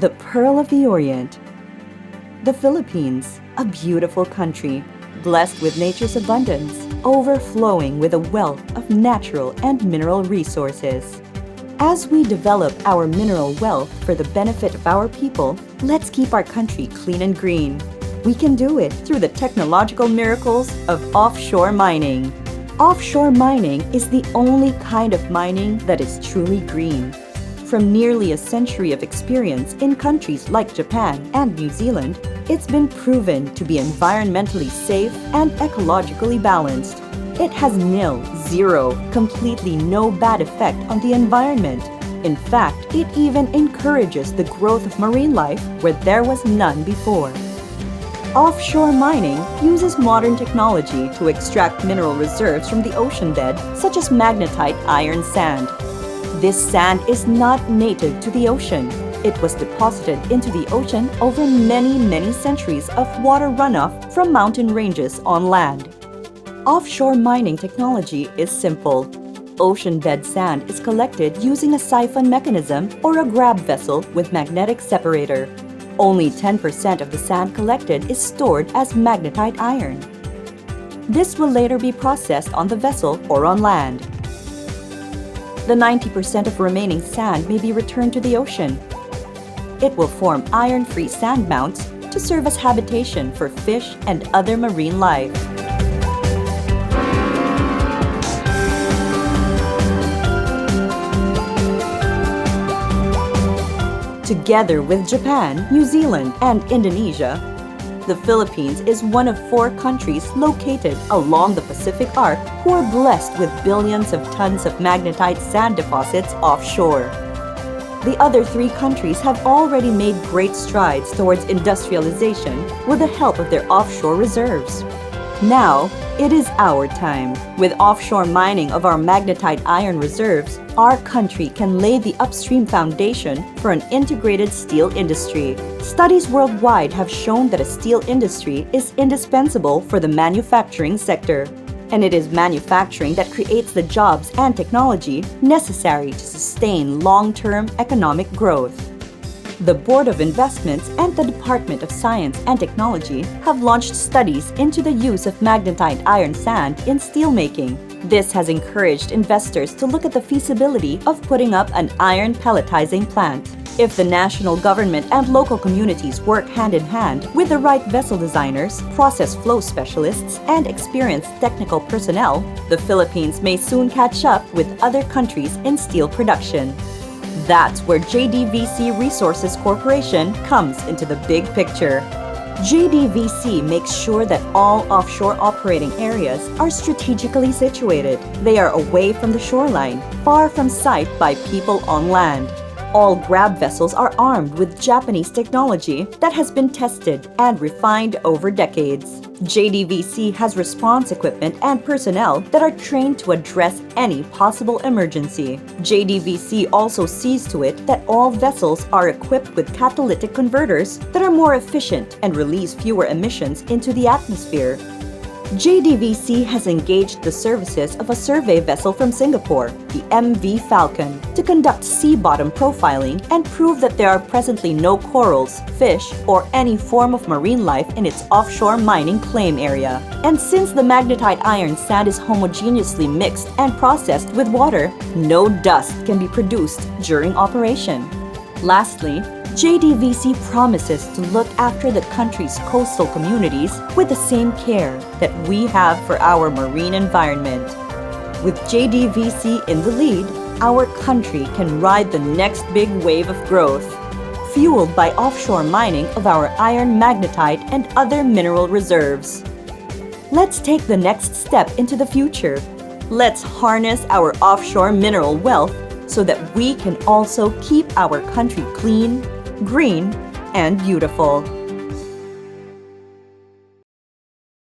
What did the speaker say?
the Pearl of the Orient. The Philippines, a beautiful country, blessed with nature's abundance, overflowing with a wealth of natural and mineral resources. As we develop our mineral wealth for the benefit of our people, let's keep our country clean and green. We can do it through the technological miracles of offshore mining. Offshore mining is the only kind of mining that is truly green. From nearly a century of experience in countries like Japan and New Zealand, it's been proven to be environmentally safe and ecologically balanced. It has nil, zero, completely no bad effect on the environment. In fact, it even encourages the growth of marine life where there was none before. Offshore mining uses modern technology to extract mineral reserves from the ocean bed, such as magnetite iron sand. This sand is not native to the ocean. It was deposited into the ocean over many centuries of water runoff from mountain ranges on land. Offshore mining technology is simple. Ocean bed sand is collected using a siphon mechanism or a grab vessel with magnetic separator. Only 10% of the sand collected is stored as magnetite iron. This will later be processed on the vessel or on land. The 90% of remaining sand may be returned to the ocean. It will form iron-free sand mounts to serve as habitation for fish and other marine life. Together with Japan, New Zealand, and Indonesia, the Philippines is one of 4 countries located along the Pacific Arc who are blessed with billions of tons of magnetite sand deposits offshore. The other 3 countries have already made great strides towards industrialization with the help of their offshore reserves. Now, it is our time. With offshore mining of our magnetite iron reserves, our country can lay the upstream foundation for an integrated steel industry. Studies worldwide have shown that a steel industry is indispensable for the manufacturing sector. And it is manufacturing that creates the jobs and technology necessary to sustain long-term economic growth. The Board of Investments and the Department of Science and Technology have launched studies into the use of magnetite iron sand in steelmaking. This has encouraged investors to look at the feasibility of putting up an iron pelletizing plant. If the national government and local communities work hand in hand with the right vessel designers, process flow specialists, and experienced technical personnel, the Philippines may soon catch up with other countries in steel production. That's where JDVC Resources Corporation comes into the big picture. JDVC makes sure that all offshore operating areas are strategically situated. They are away from the shoreline, far from sight by people on land. All grab vessels are armed with Japanese technology that has been tested and refined over decades. JDVC has response equipment and personnel that are trained to address any possible emergency. JDVC also sees to it that all vessels are equipped with catalytic converters that are more efficient and release fewer emissions into the atmosphere. JDVC has engaged the services of a survey vessel from Singapore, the MV Falcon, to conduct sea bottom profiling and prove that there are presently no corals, fish, or any form of marine life in its offshore mining claim area. And since the magnetite iron sand is homogeneously mixed and processed with water, no dust can be produced during operation. Lastly, JDVC promises to look after the country's coastal communities with the same care that we have for our marine environment. With JDVC in the lead, our country can ride the next big wave of growth, fueled by offshore mining of our iron magnetite and other mineral reserves. Let's take the next step into the future. Let's harness our offshore mineral wealth so that we can also keep our country clean, green, and beautiful.